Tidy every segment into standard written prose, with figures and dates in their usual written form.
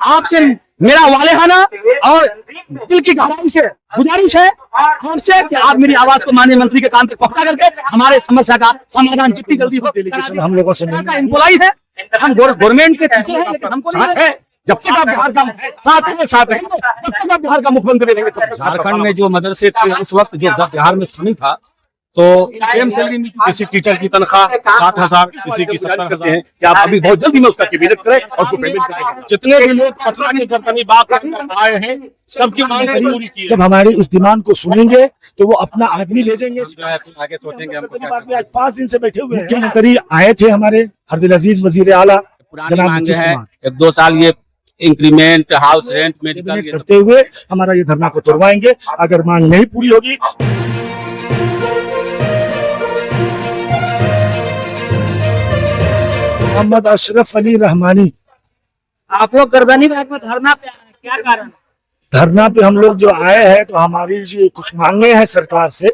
आपसे मेरा वालेहाना और दिल की गहराई से गुजारिश है आपसे कि आप मेरी आवाज को माननीय मंत्री के कान तक पहुंचा करके हमारे समस्या का समाधान जितनी जल्दी हो। डेलीगेशन हम लोगों से एम्प्लॉई है, हम गवर्नमेंट के पीछे हैं, लेकिन हमको नहीं है। जब तक आप बिहार का साथ है जब तक आप बिहार का मुख्यमंत्री रहेंगे तब। झारखंड में जो मदरसे थे उस वक्त जो बिहार में शामिल था तो सेम सैलरी मिलती, किसी टीचर की तनख्वाह 7,000, किसी की 70,000 है। कि आप अभी बहुत जल्दी में उसका कैबिनेट करें और उसको पेमेंट करें। जितने भी लोग पटना की गर्दनी बात आए हैं सबकी मांग पूरी की। जब हमारी इस डिमांड को सुनेंगे तो वो अपना आदमी भेजेंगे। आगे सोचेंगे हम आज 5 दिन से बैठे हुए हैं। मुख्यमंत्री आए थे हमारे हरदिल अजीज वजीर आला पुरानी मांगे हैं, 1-2 साल ये इंक्रीमेंट, हाउस रेंट, मेडिकल करते हुए हमारा ये धरना को तोड़वाएंगे। अगर मांग नहीं पूरी होगी मोहम्मद अशरफ अली रहमानी। आप लोग गर्दनी बाग में धरना पे आए हैं, क्या कारण? धरना पे हम लोग जो आए हैं तो हमारी जो कुछ मांगे हैं सरकार से,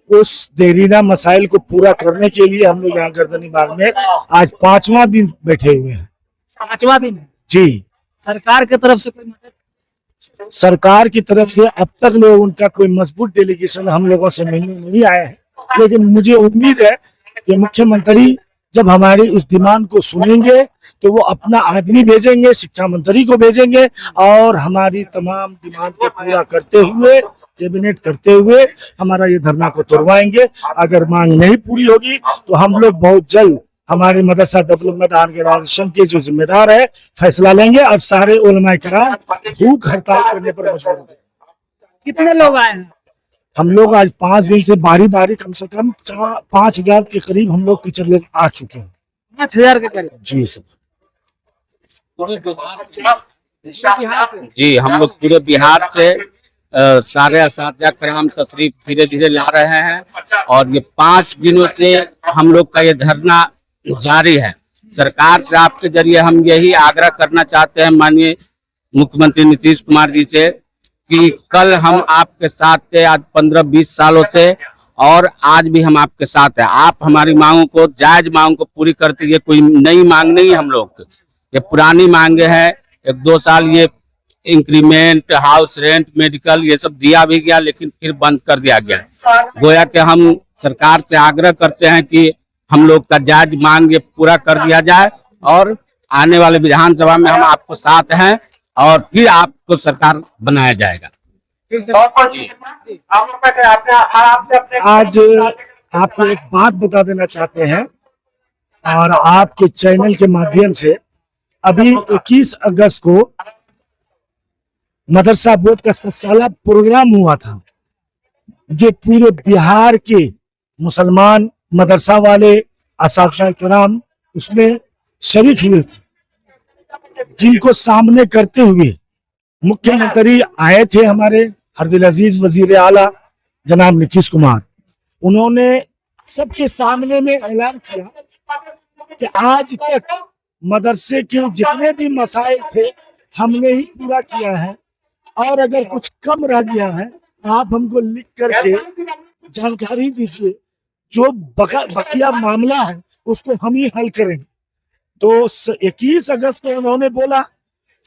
उस देरीना मसाइल को पूरा करने के लिए हम लोग यहाँ गर्दनी बाग में आज 5वां दिन बैठे हुए हैं। 5वां दिन है जी। सरकार की तरफ से कोई मदद? सरकार की तरफ से अब तक लोग उनका कोई मजबूत डेलीगेशन हम लोगों से मिलने नहीं आया है, लेकिन मुझे उम्मीद है कि मुख्यमंत्री जब हमारी इस डिमांड को सुनेंगे तो वो अपना आदमी भेजेंगे, शिक्षा मंत्री को भेजेंगे और हमारी तमाम डिमांड को पूरा करते हुए, कैबिनेट करते हुए हमारा ये धरना को तोड़वाएंगे। अगर मांग नहीं पूरी होगी तो हम लोग बहुत जल्द हमारे मदरसा डेवलपमेंट ऑर्गेनाइजेशन के जो जिम्मेदार है फैसला लेंगे और सारे उलमाए किराम भूख हड़ताल करने पर मजबूर होंगे। कितने लोग आए हैं? हम लोग आज 5 दिन से बारी बारी कम से कम 5,000 के करीब हम लोग टीचर लोग आ चुके हैं। 5,000 के करीब? जी सर। जी, हम लोग पूरे बिहार से सारे असातिज़ा कराम तशरीफ धीरे धीरे ला रहे हैं और ये 5 दिनों से हम लोग का ये धरना जारी है। सरकार से आपके जरिए हम यही आग्रह करना चाहते हैं माननीय मुख्यमंत्री नीतीश कुमार जी से कि कल हम आपके साथ थे, आज 15-20 सालों से, और आज भी हम आपके साथ हैं। आप हमारी मांगों को, जायज मांगों को पूरी करते, ये कोई नई मांग नहीं है हम लोग की, ये पुरानी मांगे हैं। 1-2 साल ये इंक्रीमेंट, हाउस रेंट, मेडिकल ये सब दिया भी गया लेकिन फिर बंद कर दिया गया। गोया कि हम सरकार से आग्रह करते हैं कि हम लोग का जायज मांग ये पूरा कर दिया जाए और आने वाले विधानसभा में हम आपको साथ हैं और फिर आपको सरकार बनाया जाएगा। आज आपको एक बात बता देना चाहते हैं और आपके चैनल के माध्यम से, अभी 21 अगस्त को मदरसा बोर्ड का सालाना प्रोग्राम हुआ था जो पूरे बिहार के मुसलमान मदरसा वाले असातिज़ा किराम उसमें शरीक हुए थे, जिनको सामने करते हुए मुख्यमंत्री आए थे हमारे हरदिल अजीज वजीर आला जनाब नीतीश कुमार। उन्होंने सबके सामने में ऐलान किया कि आज तक मदरसे के जितने भी मसाइल थे हमने ही पूरा किया है और अगर कुछ कम रह गया है आप हमको लिख करके जानकारी दीजिए, जो बकिया मामला है उसको हम ही हल करेंगे। तो 21 अगस्त को उन्होंने बोला,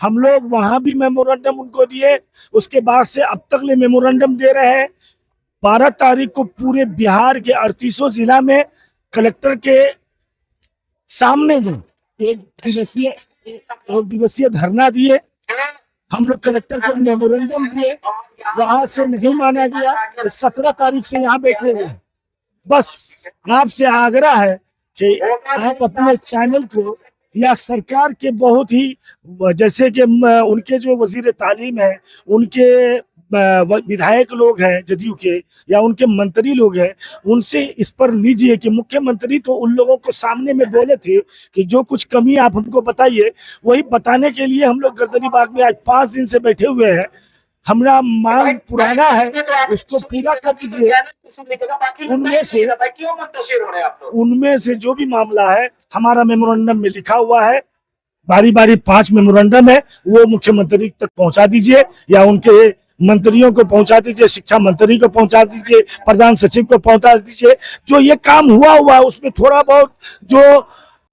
हम लोग वहां भी मेमोरेंडम उनको दिए, उसके बाद से अब तक ले मेमोरेंडम दे रहे हैं। 12 तारीख को पूरे बिहार के 38 जिला में कलेक्टर के सामने में एक दिवसीय धरना दिए। हम लोग कलेक्टर को मेमोरेंडम दिए, वहां से नहीं माना गया। 17 तारीख से यहाँ बैठे हुए। बस आपसे आग्रह है कि आप अपने चैनल को या सरकार के बहुत ही, जैसे कि उनके जो वजीर तालीम है, उनके विधायक लोग हैं जदयू के या उनके मंत्री लोग हैं, उनसे इस पर लीजिए कि मुख्यमंत्री तो उन लोगों को सामने में बोले थे कि जो कुछ कमी आप हमको बताइए, वही बताने के लिए हम लोग गर्दनी बाग में आज 5 दिन से बैठे हुए हैं। हमारा मांग पुराना है, उसको पूरा कर दीजिए। उनमें से जो भी मामला है हमारा मेमोरेंडम में लिखा हुआ है, बारी बारी 5 मेमोरेंडम है, वो मुख्यमंत्री तक पहुंचा दीजिए या उनके मंत्रियों को पहुंचा दीजिए, शिक्षा मंत्री को पहुंचा दीजिए, प्रधान सचिव को पहुंचा दीजिए। जो ये काम हुआ है उसमें थोड़ा बहुत जो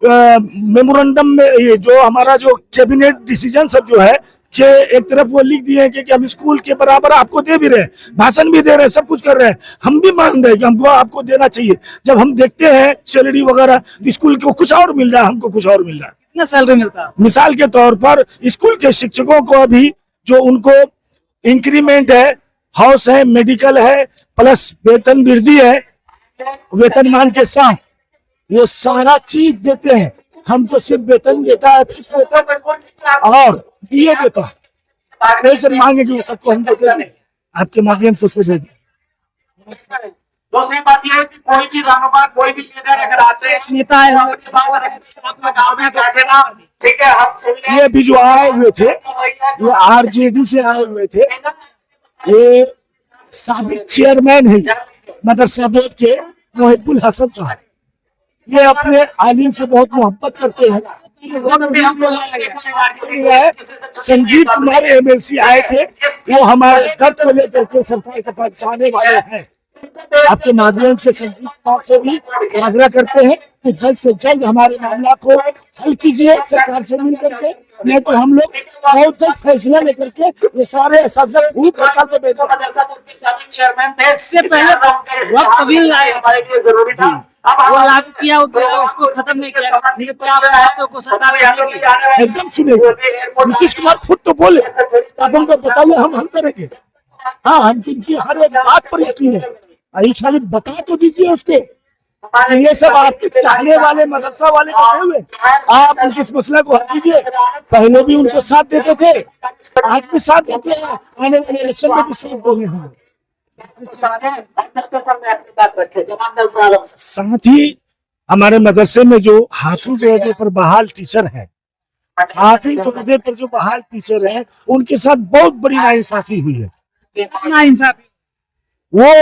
मेमोरेंडम में ये जो हमारा जो कैबिनेट डिसीजन सब जो है कि एक तरफ वो लिख दिए हैं कि हम स्कूल के बराबर आपको दे भी रहे हैं, भाषण भी दे रहे हैं, सब कुछ कर रहे हैं, हम भी मान रहे हैं कि हमको आपको देना चाहिए। जब हम देखते हैं सैलरी वगैरह तो स्कूल को कुछ और मिल रहा है, हमको कुछ और मिल रहा है। कितना सैलरी मिलता है? मिसाल के तौर पर स्कूल के शिक्षकों को अभी जो उनको इंक्रीमेंट है, हाउस है, मेडिकल है, प्लस वेतन वृद्धि है, वेतनमान के साथ वो सारा चीज देते हैं। हमको सिर्फ वेतन देता है, फिक्स वेतन और दिए देता है। ऐसे मांगे कि वो सबको हम देते हैं, आपके माध्यम से उसको दे दें। दूसरी बात यह है कि कोई भी रहनुमा, कोई भी लीडर अगर आते हैं नेता है अपना गाँव में कहते ना, ठीक है, हम सुन लें। ये अभी जो आए हुए थे, ये आरजेडी से आए हुए थे, ये साबिक चेयरमैन है मदरसा बोर्ड के मोहिबुल हसन साहब। ये अपने आलिम से बहुत मोहब्बत करते हैं। ये संजीव कुमार एमएलसी आए थे, वो हमारे दर्द को लेकर के सरकार के पास जाने वाले हैं। आपके माध्यम से संजीव कुमार से भी आग्रह करते हैं कि जल्द से जल्द हमारे मामला को हल कीजिए सरकार से मिल करके, नहीं तो हम लोग बहुत जल्द फैसला लेकर के ये सारे शासक भूख हड़ताल पे बैठे हैं। इससे पहले वक्त भी लाए हमारे लिए जरूरी था। वो लागू किया, उसको खत्म नहीं किया। फिर क्या बातों को सरकार करेगी? एकदम सुनेंगे। नीतीश कुमार खुद तो बोले, अब हमको बताइए, हम करेंगे। हाँ, हम इनकी हर एक बात पर यकीन है। अभी खाली बता तो दीजिए उसके, ये सब आपके चाहने वाले मदरसा वाले बैठे हुए, आप उनके इस मसला को हल कीजिए। पहले भी उनको साथ देते थे, आज भी साथ देते हैं, आने वाले इलेक्शन में भी साथ देंगे हम। साथ ही हमारे मदरसे में जो हाफिज ओहदे पर बहाल टीचर है, हाफिज ओहदे पर जो बहाल टीचर है, उनके साथ बहुत बड़ी नाइंसाफी हुई है। कितना इंसाफ? वो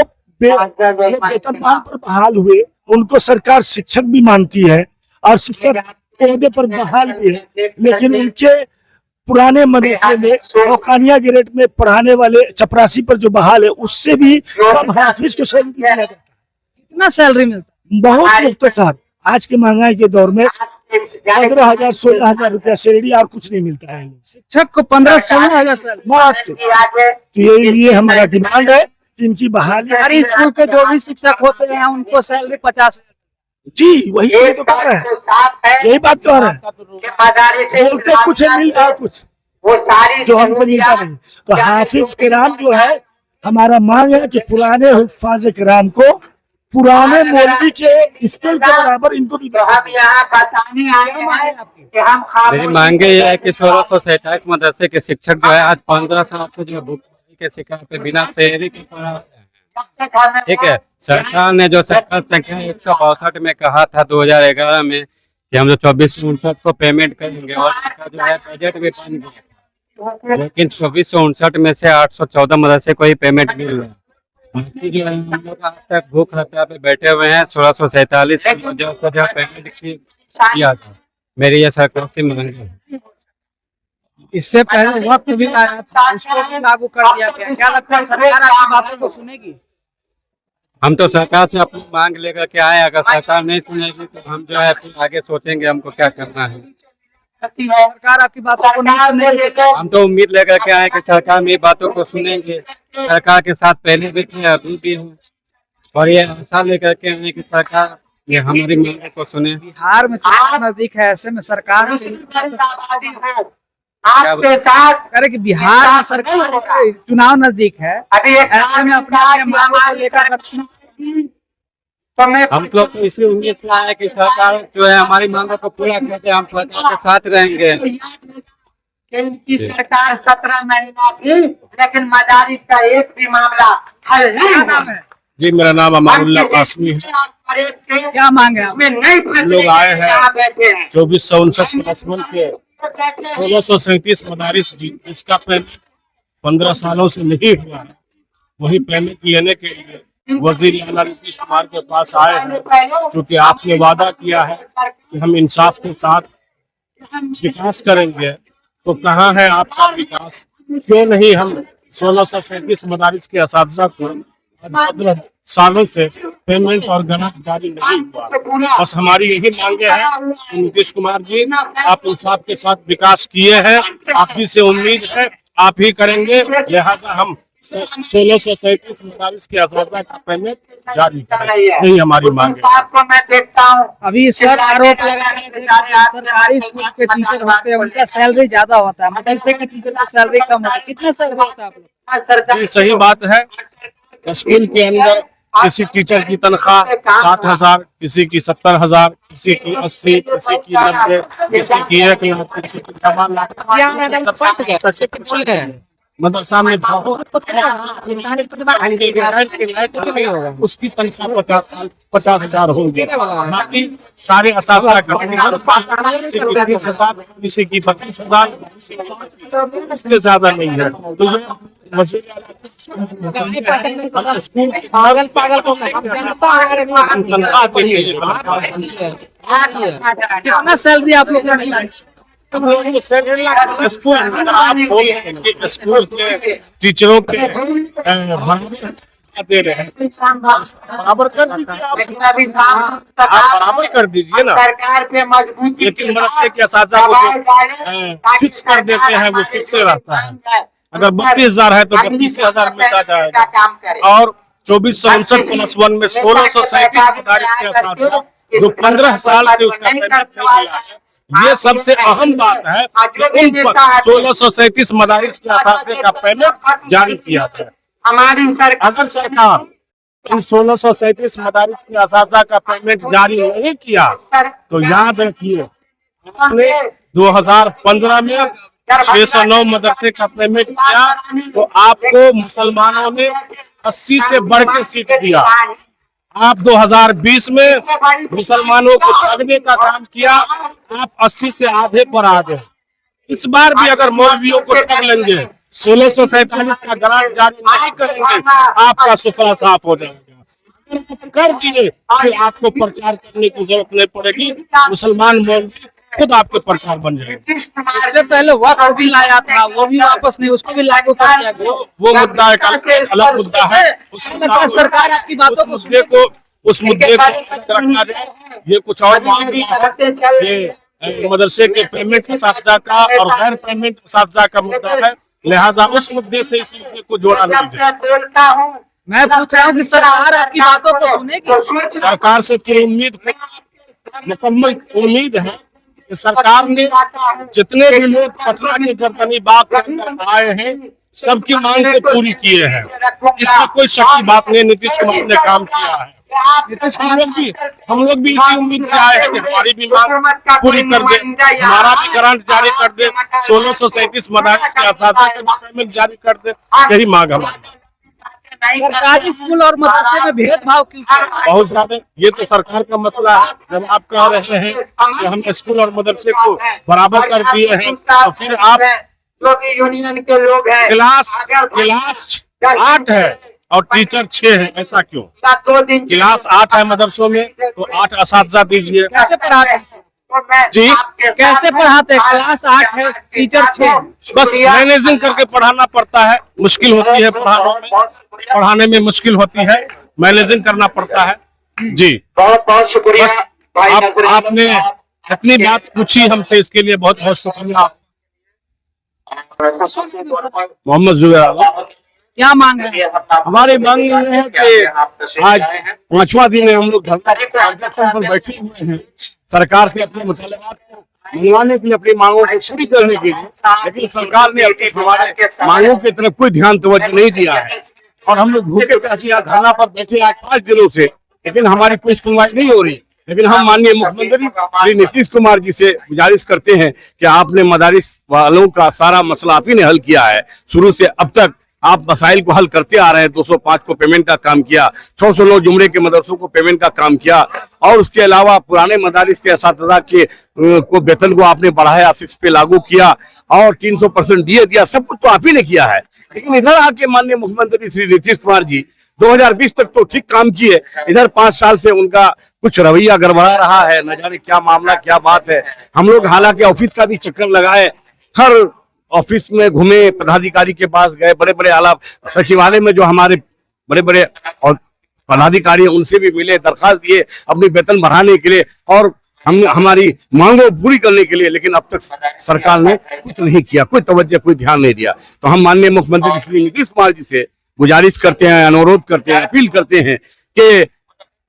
वेतनमान पर बहाल हुए, उनको सरकार शिक्षक भी मानती है और शिक्षक ओहदे पर बहाल भी है, लेकिन उनके पुराने मदरसे में रोकानिया ग्रेड में पढ़ाने वाले चपरासी पर जो बहाल है, उससे भी कम हाफिज को सैलरी दिया जाता है। कितना सैलरी मिलता है? बहुत मुख्तसर। आज के महंगाई के दौर में 15,000 16,000 रुपया सैलरी और कुछ नहीं मिलता है। शिक्षक को 15-16 हजार मात्र। तो यही लिए हमारा डिमांड है कि इनकी बहाली। हर स्कूल के जो भी शिक्षक होते हैं उनको सैलरी 50। जी वही तो कह रहे हैं, यही बात कह रहे हैं। बोलते कुछ है, मिल रहा कुछ वो सारी जो हमको मिलता नहीं। तो हाफिज किराम जो है, हमारा मांग है कि पुराने हुफ्फाज किराम को पुराने मौलवी के स्केल के बराबर इनको भी हम यहाँ बताने आए हैं कि हम मेरी मांगे ये है कि 1647 मदरसे के शिक्षक जो है आज 15 साल से जो भुखमरी के शिकार पे बिना सैलरी के पढ़ा रहे हैं। ठीक है, सरकार ने जो सरकार संख्या 162 में कहा था 2011 में कि हम जो 2459 को पेमेंट करेंगे और इसका जो है बजट भी बन गया, लेकिन 2459 में से 814 मदरसे को ही पेमेंट मिल रहा है। बाकी जो है हम लोग आज तक भूख हड़ताल पे बैठे हुए हैं। 1647 जो पेमेंट किया था, मेरी ये सरकार से मांग है। इससे पहले वक्त भी आया था, उसको भी लागू कर दिया गया। क्या लगता है सरकार आपकी बातों को सुनेगी? हम तो सरकार से अपनी मांग लेकर के आए, अगर सरकार नहीं सुनेगी तो हम जो है फिर आगे सोचेंगे हमको क्या करना है। सरकार आपकी बातों को नहीं सुनेगी। हम तो उम्मीद लेकर के आए कि सरकार मेरी बातों को सुनेंगे। सरकार के साथ पहले भी थे, अभी भी हूँ, और ये आशा लेकर के आए कि सरकार ये हमारी मांगों को सुने। बिहार में चुनाव नजदीक है, ऐसे में सरकार आपके साथ करे कि बिहार में सरकार चुनाव नजदीक है, अभी एक ऐसे में अपना मांगों को लेकर हम लोग तो इसी उम्मीद से आए कि सरकार जो है हमारी मांगों को पूरा करके हम सरकार के साथ रहेंगे। इनकी सरकार 17 महीना थी, लेकिन मदारिस का एक भी मामला हल नहीं हुआ। जी, मेरा नाम अमानुल्लाह कासमी है। क्या मांगे आप? इसमें नई लोग आए हैं। यहाँ बैठे हैं। 2459 प्लस-1 के 1637 मदारिस जी, इसका पेमेंट 15 सालों से नहीं हुआ है। वही पेमेंट लेने के लिए वजीर आला नीतीश कुमार के पास आए हैं, क्योंकि आपने वादा किया है कि हम इंसाफ के साथ विकास करेंगे। तो कहाँ है आपका विकास? क्यों नहीं हम 1637 मदारिस के असातिज़ा को 15 सालों से पेमेंट और ग्रांट जारी नहीं हुआ। बस हमारी यही मांगे हैं कि नीतीश कुमार जी आप इंसाफ के साथ विकास किए हैं, आप ही से उम्मीद है, आप ही करेंगे, लिहाजा हम 1637 मदारिस के असातिज़ा का पेमेंट जारी करें, यही हमारी मांग है। आपको मैं देखता हूँ अभी सर आरोप लगा रहे हैं कि सरकारी स्कूल के टीचर होते हैं उनका सैलरी ज्यादा होता है, मदरसे के टीचर का सैलरी कम होता है। कितना सैलरी होता है आप लोग? सरकार ये सही बात है। स्कूल के अंदर किसी टीचर की तनख्वाह 7,000, किसी की 70,000, किसी की 80, किसी की 90, किसी की 1 लाख, किसी की 1.25 लाख। मदरसा में उसकी तनख्वाह 50,000 होगी। बाकी सारे असातिज़ा किसी की 30,000, किसी की 32,000, इससे ज्यादा नहीं है। तो ये पागल पागल को तनख्वाह देंगे। कितना सैलरी आप लोग का मिला है? स्कूल आप बोल रहे हैं कि स्कूल के टीचरों के दे रहे हैं, बराबर कर दीजिए आप बराबर कर दीजिए ना। सरकार पे मजबूती लेकिन मदरसे के असातिज़ा को जो फिक्स कर देते हैं वो फिक्स रहता है। अगर 32,000 है तो 32,000 मिलता जाएगा। और 2459+1 में 1637 मदारिस के असातिज़ा जो 15 साल से उसका पेमेंट नहीं किया है। ये सबसे अहम बात है कि उन 1637 मदारिस के असातिज़ा का पेमेंट जारी किया जाए। हमारी सरकार अगर सरकार इन 1637 मदारिस के असातिज़ा का पेमेंट जारी नहीं किया तो याद रखिए, आपने 2015 में 609 मदरसे का पेमेंट किया तो आपको मुसलमानों ने 80 से बढ़ के सीट दिया। आप 2020 में मुसलमानों को ठगने का काम किया, आप 80 से आधे पर आ गए। इस बार भी अगर मौलवियों को ठग लेंगे, 1647 का ग्रांट जारी नहीं करेंगे, आपका सुफरा साफ हो जाएगा। कर दिए फिर आपको प्रचार करने की जरूरत नहीं पड़ेगी, मुसलमान मौलवी खुद आपके प्रचार बन जाएंगे। इससे पहले वक्त भी लाया था, वो भी वापस नहीं, उसको भी लागू कर दिया गया। वो मुद्दा एक अलग मुद्दा है। सरकार आपकी बातों को उस मुद्दे को रखा जाए। ये कुछ और मामला है, ये मदरसे के पेमेंट असातिज़ा का और गैर पेमेंट असातिज़ा का मुद्दा है, लिहाजा उस मुद्दे से इस मुद्दे को जोड़ा नहीं जाए। बोलता हूँ मैं पूछ रहा हूँ कि सरकार आपकी बातों को सुनेगी? सरकार से पूरी उम्मीद, मुकम्मल उम्मीद है कि सरकार ने जितने भी लोग पटना के गर्दनी बाग आए हैं सबकी मांग को पूरी किए हैं। इसमें कोई शक की बात नहीं, नीतीश कुमार ने काम किया है। नीतीश हम लोग भी इसी उम्मीद से आए हैं कि हमारी भी मांग पूरी कर दे, हमारा भी ग्रांट जारी कर दे, 1637 मदारिस के असातिज़ा का पेमेंट जारी कर दे, यही मांग हमारी। सरकारी स्कूल और मदरसे में भेदभाव क्यों? बहुत ज्यादा, ये तो सरकार का मसला है। जब आप कह रहे हैं कि हम स्कूल और मदरसे को बराबर कर दिए हैं तो फिर आप जो भी यूनियन के लोग हैं क्लास 8 है और टीचर 6 है, ऐसा क्यों? 2 दिन क्लास 8 है मदरसों में तो 8 असातिज़ा दीजिए। कैसे पढ़ाते हैं? जी कैसे पढ़ाते हैं? क्लास 8 है, टीचर 6। बस मैनेजिंग करके पढ़ाना पड़ता है, मुश्किल होती है पढ़ाने में मुश्किल होती है, मैनेजिंग करना पड़ता है। जी बहुत बहुत शुक्रिया बस आपने इतनी बात पूछी हमसे, इसके लिए बहुत बहुत शुक्रिया। मोहम्मद जुबैर आलम। क्या मांग रहे हैं? हमारी मांग ये है कि आज 5वां दिन है, हम लोग धरना पर बैठे हुए हैं, सरकार से अपने मुतालबात को मनवाने के लिए, अपनी मांगों को पूरी करने के लिए, लेकिन सरकार ने अब तक हमारे मांगों की तरफ कोई ध्यान तवज्जो नहीं दिया है। और हम लोग भूखे प्यासे यहाँ धरना पर बैठे आज 5 दिनों से, लेकिन हमारी कोई सुनवाई नहीं हो रही। लेकिन हम माननीय मुख्यमंत्री श्री नीतीश कुमार जी से गुजारिश करते हैं कि आपने मदारिस वालों का सारा मसला आप ही ने हल किया है, शुरू से अब तक आप मसाइल को हल करते आ रहे हैं। 205 को पेमेंट का काम किया, 609 जुमरे के मदरसों को पेमेंट का काम किया, और उसके अलावा पुराने मदारिस के असातिज़ा के को वेतन को आपने बढ़ाया, 6 पे लागू किया, और 300% डीए दिया। सब कुछ तो आप ही ने किया है। लेकिन इधर आके माननीय मुख्यमंत्री श्री नीतीश कुमार जी 2020 तक तो ठीक काम किए, इधर 5 साल से उनका कुछ रवैया गड़बड़ा रहा है, न जाने क्या मामला क्या बात है। हम लोग हालांकि ऑफिस का भी चक्कर लगाए, हर ऑफिस में घूमे, पदाधिकारी के पास गए, बड़े बड़े आला सचिवालय में जो हमारे बड़े बड़े और पदाधिकारी उनसे भी मिले, दरखास्त दिए अपनी वेतन बढ़ाने के लिए और हम हमारी मांगों पूरी करने के लिए, लेकिन अब तक सरकार ने कुछ नहीं किया, कोई तवज्जो, कोई ध्यान नहीं दिया। तो हम माननीय मुख्यमंत्री श्री नीतीश कुमार जी से गुजारिश करते हैं, अनुरोध करते हैं, अपील करते हैं कि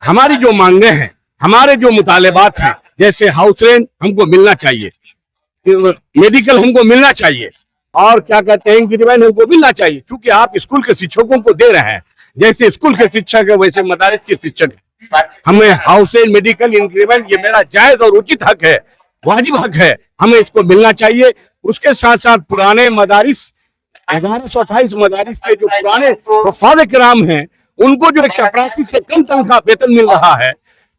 हमारी जो मांगे हैं, हमारे जो मुतालेबात हैं, जैसे हाउस रेंट हमको मिलना चाहिए, मेडिकल हमको मिलना चाहिए और क्या कहते हैं इंक्रीमेंट हमको मिलना चाहिए, क्योंकि आप स्कूल के शिक्षकों को दे रहे हैं, जैसे स्कूल के शिक्षक है वैसे मदारिस के शिक्षक है। हमें हाउस एंड मेडिकल इंक्रीमेंट ये मेरा जायज और उचित हक है, वाजिब हक है, हमें इसको मिलना चाहिए। उसके साथ साथ पुराने मदारिस 1128 मदारिस के जो पुराने वफाद किराम हैं, उनको जो 184 से कम तनख्वाह वेतन मिल रहा है,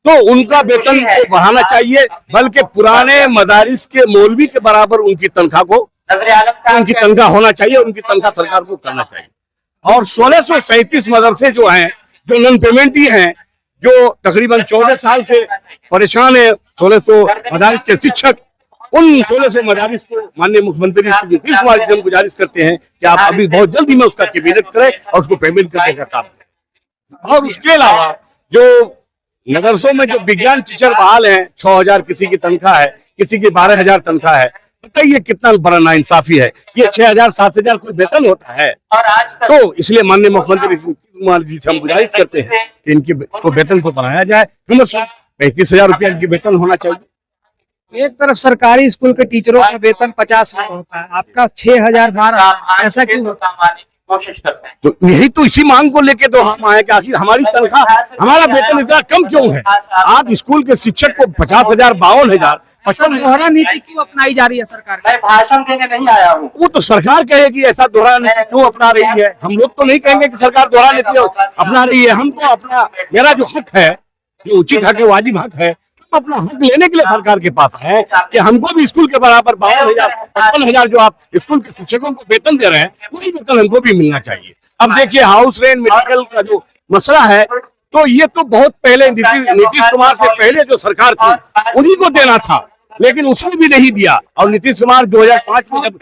तो उनका वेतन को बढ़ाना चाहिए, बल्कि पुराने मदारिस के मौलवी के बराबर उनकी तनख्वाह को उनकी तनख्वाह होना चाहिए, उनकी तनख्वाह सरकार को करना चाहिए। और 1637 मदरसे जो हैं, जो नॉन पेमेंट ही हैं, जो तकरीबन 14 साल से परेशान है, 1600 मदारिस के शिक्षक, उन 1600 मदारिस को माननीय मुख्यमंत्री श्री नीतीश कुमार जी से हम गुजारिश करते हैं कि आप अभी बहुत जल्दी में उसका कैबिनेट करें और उसको पेमेंट करने का काम करें। और उसके अलावा जो मदरसों में जो विज्ञान टीचर बहाल हैं, 6000 किसी की तनख्वाह है, किसी की 12000 तनख्वाह है, बताइए कितना बड़ा नाइंसाफी है। ये 6000 7000 कोई वेतन होता है। तो इसलिए माननीय मुख्यमंत्री नीतीश कुमार जी से हम गुजारिश करते हैं कि इनकी को वेतन को बढ़ाया जाए, 35,000 रुपया इनकी वेतन होना चाहिए। एक तरफ सरकारी स्कूल के टीचरों का वेतन 50,000 होता है, आपका 6,000 12,000, ऐसा क्यों होता है? कोशिश करते हैं। तो यही तो इसी मांग को लेके तो हम आए कि आखिर हमारी तनख्वाह, हमारा वेतन इतना कम क्यों है। आप स्कूल के शिक्षक को 50,000 52,000 दोहरा नीति क्यों अपनाई जा रही है सरकार की? मैं भाषण देने नहीं आया हूँ। वो तो सरकार कहेगी ऐसा दोहरा नीति क्यों अपना रही है। हम लोग तो नहीं कहेंगे कि सरकार दोहरा नीति अपना रही है। हम तो अपना, मेरा जो हक है, जो उचित हक है, वाजिब हक है, हम अपना हक लेने के लिए सरकार के पास है कि हमको भी स्कूल के बराबर 52,000 55,000 जो आप स्कूल के शिक्षकों को वेतन दे रहे हैं, वही वेतन हमको भी मिलना चाहिए। अब देखिए हाउस रेंट मेडिकल का जो मसला है, तो ये तो बहुत पहले नीतीश कुमार से पहले जो सरकार थी उन्हीं को देना था, लेकिन उसने भी नहीं दिया। और नीतीश कुमार 2005 में जब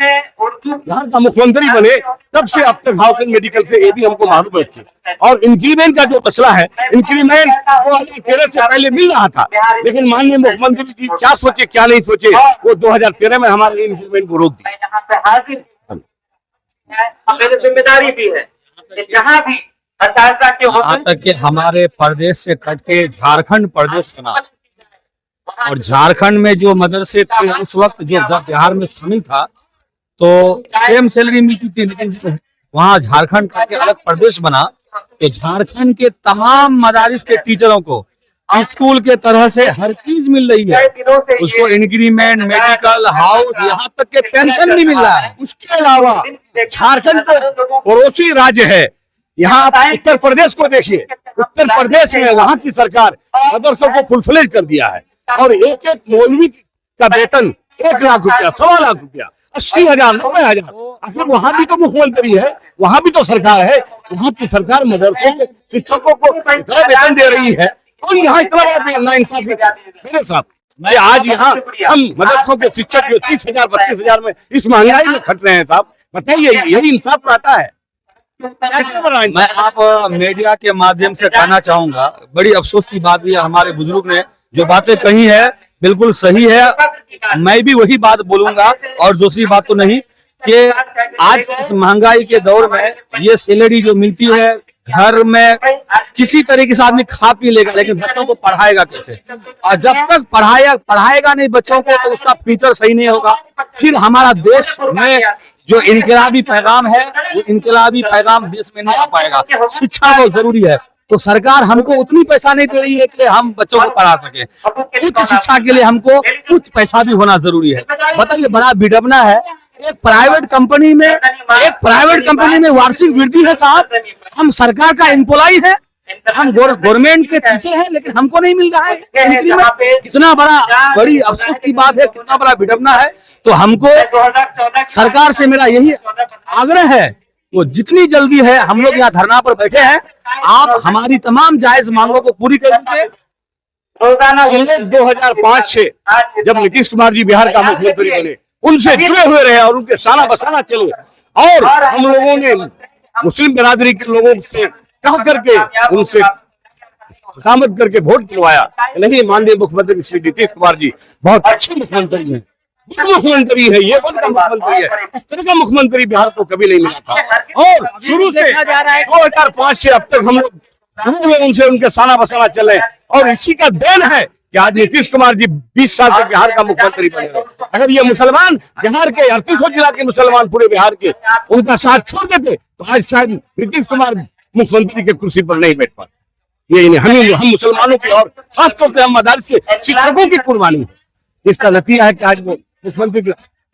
यहाँ का मुख्यमंत्री बने, तब से अब तक हाउस एंड मेडिकल से ये भी हमको मालूम है। और इंक्रीमेंट का जो मसला है, इंक्रीमेंट 2013 से पहले मिल रहा था, लेकिन माननीय मुख्यमंत्री जी क्या सोचे क्या नहीं सोचे, वो 2013 में हमारे इंक्रीमेंट को रोक दिया। मेरी जिम्मेदारी भी है कि जहाँ भी असाइजा के यहाँ तक कि हमारे प्रदेश से कट के झारखंड प्रदेश बना, और झारखंड में जो मदरसे थे उस वक्त जो जब बिहार में शामिल था तो सेम सैलरी मिलती थी, लेकिन वहाँ झारखंड करके अलग प्रदेश बना तो झारखंड के तमाम मदारिस के टीचरों को स्कूल के तरह से हर चीज मिल रही है। उसको इंक्रीमेंट, मेडिकल, हाउस, यहाँ तक के पेंशन भी मिल रहा है। उसके अलावा झारखंड तो पड़ोसी राज्य है। यहाँ आप उत्तर प्रदेश को देखिए, उत्तर प्रदेश में वहाँ की सरकार मदरसों को फुल फ्लेज कर दिया है और एक एक मौलवी का वेतन 1 लाख रुपया, 1.25 लाख रुपया, 80,000 90,000। आखिर वहाँ भी तो मुख्यमंत्री है, वहाँ भी तो सरकार है। वहाँ की सरकार मदरसों के शिक्षकों को इतना वेतन दे रही है और यहाँ इतना बड़ा नाइंसाफी। मेरे साथ मैं आज यहाँ हम मदरसों के शिक्षक जो 30,000 32,000 में इस महंगाई में खट रहे हैं साहब, बताइए यही इंसाफ रहता है? मैं आप मीडिया के माध्यम से कहना चाहूंगा, बड़ी अफसोस की बात है, हमारे बुजुर्ग ने जो बातें कही है बिल्कुल सही है। मैं भी वही बात बोलूंगा और दूसरी बात तो नहीं कि आज इस महंगाई के दौर में ये सैलरी जो मिलती है, घर में किसी तरीके से आदमी खा पी लेगा, लेकिन बच्चों को पढ़ाएगा कैसे? और जब तक पढ़ाएगा नहीं बच्चों को तो उसका फ्यूचर सही नहीं होगा। फिर हमारा देश में जो इनकलाबी पैगाम है, वो इनकलाबी पैगाम देश में नहीं आ पाएगा। शिक्षा बहुत जरूरी है, तो सरकार हमको उतनी पैसा नहीं दे रही है कि हम बच्चों को पढ़ा सके। उच्च शिक्षा के लिए हमको उच्च पैसा भी होना जरूरी है। बताइए, बड़ा विडंबना है, एक प्राइवेट कंपनी में वार्षिक वृद्धि है साहब, हम सरकार का एम्प्लॉय है, हम गवर्नमेंट के टीचर हैं, लेकिन हमको नहीं मिल रहा है। कितना बड़ी अफसोस की बात है, कितना बड़ा विडंबना है। तो हमको सरकार से मेरा यही आग्रह है, वो जितनी जल्दी है, हम लोग यहाँ धरना पर बैठे हैं, आप हमारी तमाम जायज मांगों को पूरी कर दीजिए। 2005 से जब नीतीश कुमार जी बिहार का मुख्यमंत्री बने, उनसे जुड़े हुए रहे और उनके शाना बसाना चले, और हम लोगों ने मुस्लिम बिरादरी के लोगों से कह करके उनसे खुशामद करके वोट दिलवाया। नहीं, माननीय मुख्यमंत्री श्री नीतीश कुमार जी बहुत अच्छे मुख्यमंत्री हैं, मुख्यमंत्री है, ये कौन का मुख्यमंत्री है? इस तरह का मुख्यमंत्री बिहार को कभी नहीं मिला था। और शुरू से 2005 से अब तक हम लोग शुरू में उनसे उनके साना बसाना चले, और इसी का देन है कि आज नीतीश कुमार जी 20 साल से बिहार का मुख्यमंत्री बने रहे। अगर ये मुसलमान बिहार के 38 जिला के मुसलमान पूरे बिहार के उनका साथ छोड़ देते तो आज शायद नीतीश कुमार मुख्यमंत्री के कुर्सी पर नहीं बैठ पाते। ये हम मुसलमानों की और खासतौर से हम मदारिस के शिक्षकों की कुर्बानी है। इसका नतीजा है कि आज वो मुख्यमंत्री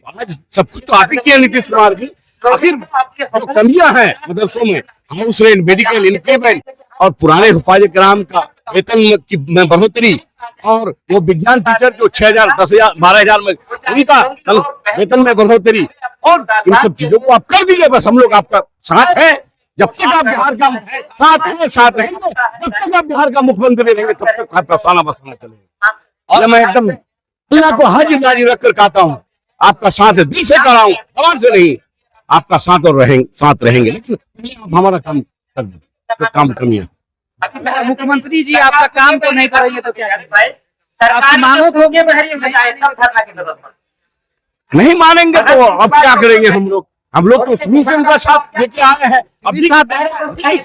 आज सब कुछ तो आप ही किया नीतीश कुमार जी। आखिर जो कमियां हैं मदरसों में, हाउस रेंट, मेडिकल इंक्रीमेंट और पुराने हिफाज कराम का वेतन में बढ़ोतरी, और वो विज्ञान टीचर जो 6,000, 10,000, 12,000 में उनका वेतन में बढ़ोतरी, और इन सब चीजों को आप कर दीजिए। बस हम लोग आपका साथ है, जब तक आप बिहार का साथ रहेंगे, जब तक आप बिहार का मुख्यमंत्री रहेंगे, तब तक आपका साना बसाना चलेगा। और मैं एकदम दुनिया को हाजिर नाजिर रखकर कहता हूँ, आपका साथ है, दिल से कर रहा हूँ, जबान से नहीं, आपका साथ और साथ रहेंगे। लेकिन आप हमारा काम कर दीजिए, तो काम कमियां। मुख्यमंत्री जी आपका काम तो नहीं करेंगे तो क्या करेंगे? सरकार मांगों को नहीं मानेंगे तो अब क्या करेंगे हम लोग तो शुरू से उनका साथ लेके आए हैं। अभी देखिए,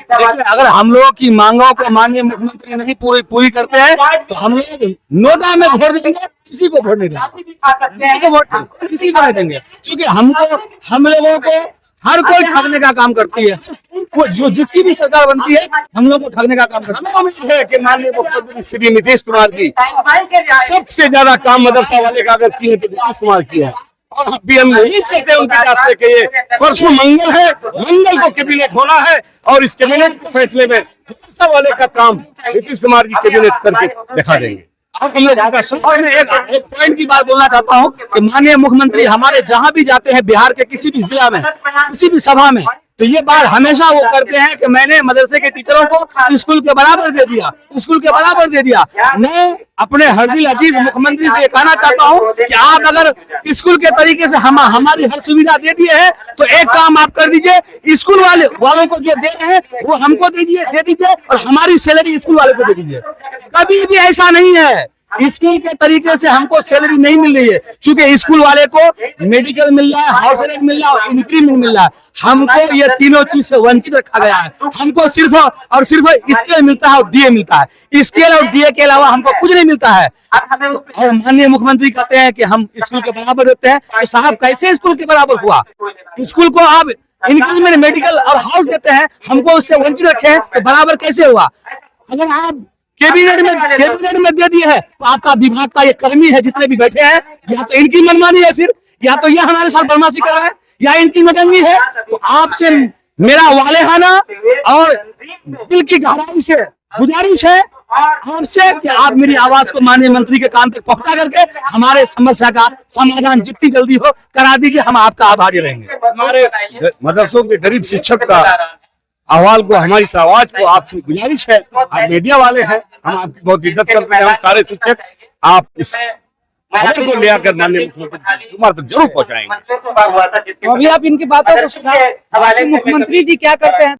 अगर हम लोगों की मांगों को माननीय मुख्यमंत्री नहीं पूरी करते हैं तो हम लोग नोटा में वोट देंगे, किसी को वोट नहीं देंगे, किसी को नहीं देंगे, क्योंकि हम लोगों को हर कोई ठगने का काम करती है। वो जो जिसकी भी सरकार बनती है हम लोग को ठगने का काम करती है। कि माननीय मुख्यमंत्री श्री नीतीश कुमार जी सबसे ज्यादा काम मदरसा वाले का अगर किए तो नीतीश कुमार किया है। और अभी हम यही कहते हैं उनके पास से कि ये परसों मंगल है, मंगल को कैबिनेट होना है, और इस कैबिनेट के फैसले में मदरसा वाले का काम नीतीश कुमार जी कैबिनेट करके दिखा देंगे। और हम लोग एक पॉइंट की बात बोलना चाहता हूँ कि माननीय मुख्यमंत्री हमारे जहाँ भी जाते हैं बिहार के किसी भी जिला में, किसी भी सभा में, तो ये बात हमेशा वो करते हैं कि मैंने मदरसे के टीचरों को स्कूल के बराबर दे दिया, स्कूल के बराबर दे दिया। मैं अपने हरदिल अजीज मुख्यमंत्री से कहना चाहता हूँ कि आप अगर स्कूल के तरीके से हमारी हर सुविधा दे दिए है तो एक काम आप कर दीजिए, स्कूल वालों को जो दे रहे हैं वो हमको दे दीजिए और हमारी सैलरी स्कूल वाले को दे दीजिए। कभी भी ऐसा नहीं है, स्कूल के तरीके से हमको सैलरी नहीं मिल रही है, क्योंकि स्कूल वाले को मेडिकल मिल रहा है, हाउस रेंट मिल रहा है और इंक्रीमेंट मिल रहा है। हमको ये तीनों चीज से वंचित रखा गया है। हमको सिर्फ और सिर्फ स्केल मिलता है और डीए मिलता है। स्केल और डीए के अलावा हमको कुछ नहीं मिलता है। और माननीय मुख्यमंत्री कहते हैं कि हम स्कूल के बराबर देते हैं, तो साहब कैसे स्कूल के बराबर हुआ? स्कूल को आप इंक्रीमेंट, मेडिकल और हाउस देते हैं, हमको उससे वंचित रखे हैं, तो बराबर कैसे हुआ? अगर आप कैबिनेट में दे दिए है तो आपका विभाग का ये कर्मी है जितने भी बैठे हैं, या तो इनकी मनमानी है, फिर या तो ये हमारे साथ बदमाशी कर रहे हैं, या इनकी मनमानी है। तो आपसे मेरा वालेहाना और दिल की गहराई से गुजारिश है आपसे कि आप मेरी आवाज को माननीय मंत्री के कान तक पहुंचा करके हमारे समस्या का समाधान जितनी जल्दी हो करा दीजिए। हम आपका आभारी रहेंगे। हमारे मदरसों के गरीब शिक्षक का अहवाल को, हमारी इस आवाज को आपसे गुजारिश है, आप मीडिया वाले हैं, हम आपकी बहुत इज्जत करते हैं, हम सारे शिक्षक, आप इस खबर को ले आकर माननीय मुख्यमंत्री कुमार तक जरूर पहुंचाएंगे। अभी आप इनकी बातों को सुना, मुख्यमंत्री जी क्या करते हैं?